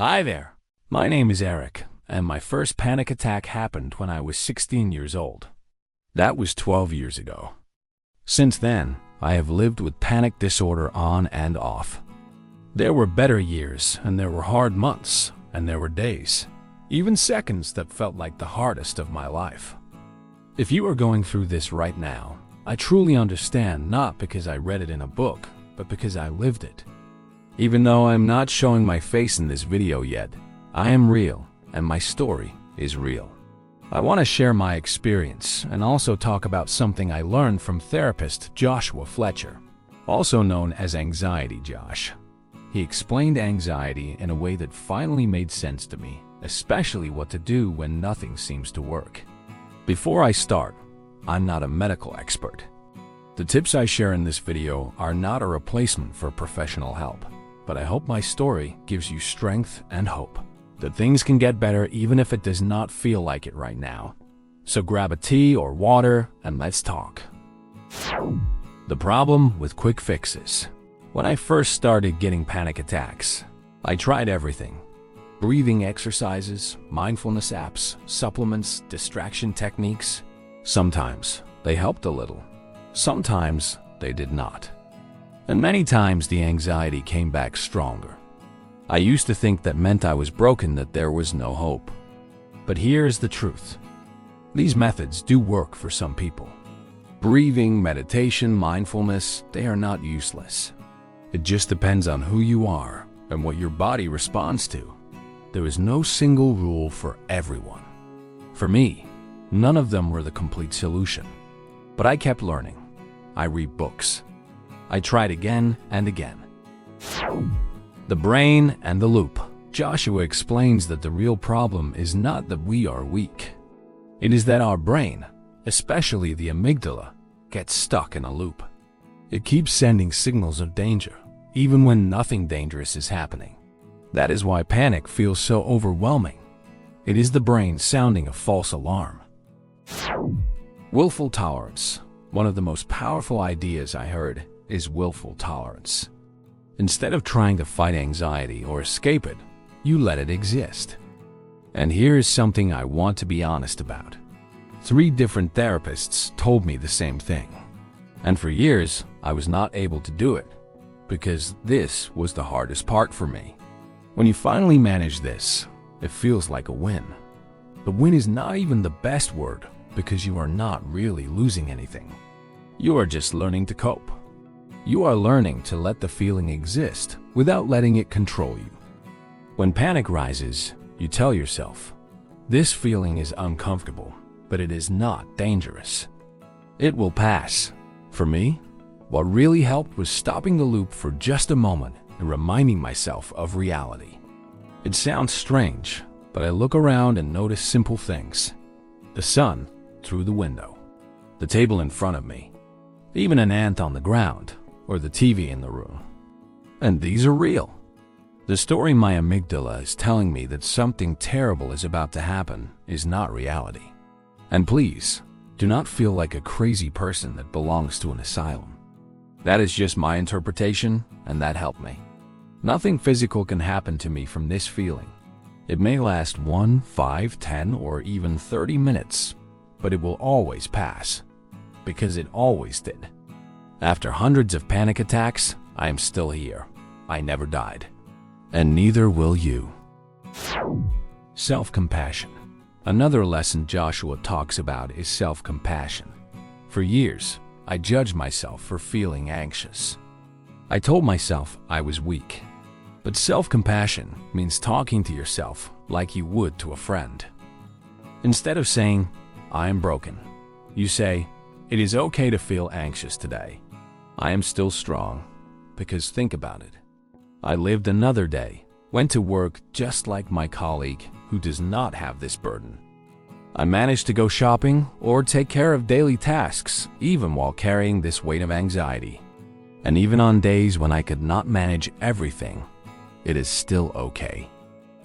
Hi there. My name is Eric, and my first panic attack happened when I was 16 years old. That was 12 years ago. Since then, I have lived with panic disorder on and off. There were better years, and there were hard months, and there were days, even seconds that felt like the hardest of my life. If you are going through this right now, I truly understand, not because I read it in a book, but because I lived it. Even though I'm not showing my face in this video yet, I am real, and my story is real. I want to share my experience and also talk about something I learned from therapist Joshua Fletcher, also known as Anxiety Josh. He explained anxiety in a way that finally made sense to me, especially what to do when nothing seems to work. Before I start, I'm not a medical expert. The tips I share in this video are not a replacement for professional help, but I hope my story gives you strength and hope that things can get better even if it does not feel like it right now. So grab a tea or water and let's talk. The problem with quick fixes. When I first started getting panic attacks, I tried everything. Breathing exercises, mindfulness apps, supplements, distraction techniques. Sometimes they helped a little. Sometimes they did not. And many times the anxiety came back stronger. I used to think that meant I was broken, that there was no hope. But here's the truth. These methods do work for some people. Breathing, meditation, mindfulness, they are not useless. It just depends on who you are and what your body responds to. There is no single rule for everyone. For me, none of them were the complete solution. But I kept learning. I read books. I tried again and again. The brain and the loop. Joshua explains that the real problem is not that we are weak. It is that our brain, especially the amygdala, gets stuck in a loop. It keeps sending signals of danger, even when nothing dangerous is happening. That is why panic feels so overwhelming. It is the brain sounding a false alarm. Willful tolerance. One of the most powerful ideas I heard is willful tolerance. Instead of trying to fight anxiety or escape it, you let it exist. And here is something I want to be honest about. 3 different therapists told me the same thing. And for years, I was not able to do it, because this was the hardest part for me. When you finally manage this, it feels like a win. The win is not even the best word, because you are not really losing anything. You are just learning to cope. You are learning to let the feeling exist without letting it control you. When panic rises, you tell yourself, this feeling is uncomfortable, but it is not dangerous. It will pass. For me, what really helped was stopping the loop for just a moment and reminding myself of reality. It sounds strange, but I look around and notice simple things. The sun through the window, the table in front of me, even an ant on the ground, or the TV in the room. And these are real. The story my amygdala is telling me that something terrible is about to happen is not reality. And please, do not feel like a crazy person that belongs to an asylum. That is just my interpretation, and that helped me. Nothing physical can happen to me from this feeling. It may last 1, 5, 10, or even 30 minutes, but it will always pass, because it always did. After hundreds of panic attacks, I am still here. I never died. And neither will you. Self-compassion. Another lesson Joshua talks about is self-compassion. For years, I judged myself for feeling anxious. I told myself I was weak. But self-compassion means talking to yourself like you would to a friend. Instead of saying, I am broken, you say, it is okay to feel anxious today. I am still strong, because think about it. I lived another day, went to work just like my colleague who does not have this burden. I managed to go shopping or take care of daily tasks, even while carrying this weight of anxiety. And even on days when I could not manage everything, it is still okay.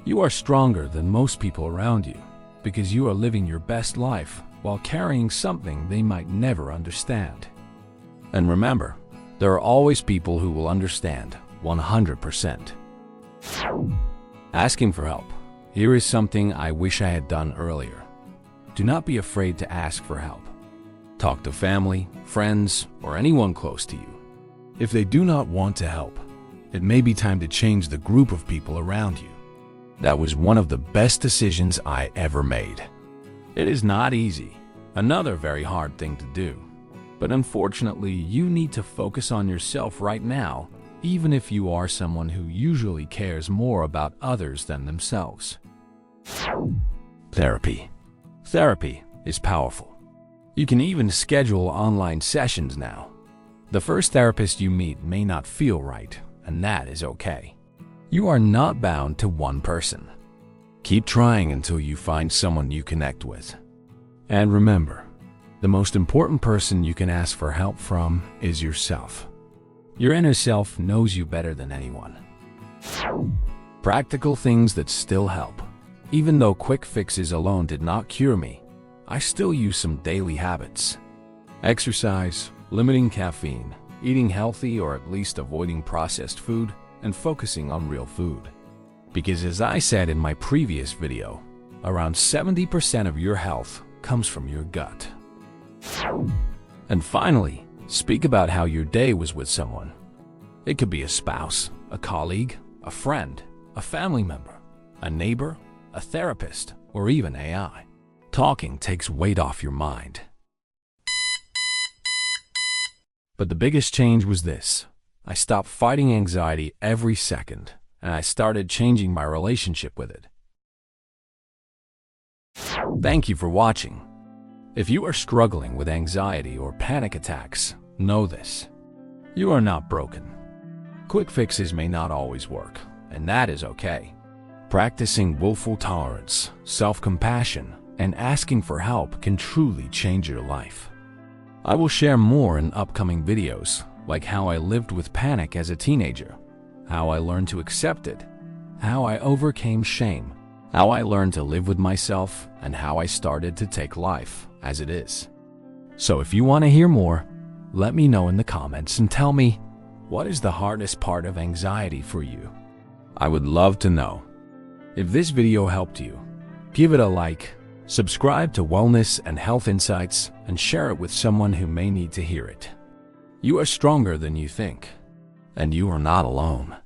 You are stronger than most people around you, because you are living your best life while carrying something they might never understand. And remember, there are always people who will understand 100%. Asking for help. Here is something I wish I had done earlier. Do not be afraid to ask for help. Talk to family, friends, or anyone close to you. If they do not want to help, it may be time to change the group of people around you. That was one of the best decisions I ever made. It is not easy, another very hard thing to do. But unfortunately, you need to focus on yourself right now, even if you are someone who usually cares more about others than themselves. Therapy. Therapy is powerful. You can even schedule online sessions now. The first therapist you meet may not feel right, and that is okay. You are not bound to one person. Keep trying until you find someone you connect with. And remember, the most important person you can ask for help from is yourself. Your inner self knows you better than anyone. Practical things that still help. Even though quick fixes alone did not cure me, I still use some daily habits. Exercise, limiting caffeine, eating healthy or at least avoiding processed food, and focusing on real food. Because as I said in my previous video, around 70% of your health comes from your gut. And finally, speak about how your day was with someone. It could be a spouse, a colleague, a friend, a family member, a neighbor, a therapist, or even AI. Talking takes weight off your mind. But the biggest change was this. I stopped fighting anxiety every second, and I started changing my relationship with it. Thank you for watching. If you are struggling with anxiety or panic attacks, know this. You are not broken. Quick fixes may not always work, and that is okay. Practicing willful tolerance, self-compassion, and asking for help can truly change your life. I will share more in upcoming videos, like how I lived with panic as a teenager, how I learned to accept it, how I overcame shame, how I learned to live with myself, and how I started to take life as it is. So if you want to hear more, let me know in the comments and tell me, what is the hardest part of anxiety for you? I would love to know. If this video helped you, give it a like, subscribe to Wellness and Health Insights, and share it with someone who may need to hear it. You are stronger than you think, and you are not alone.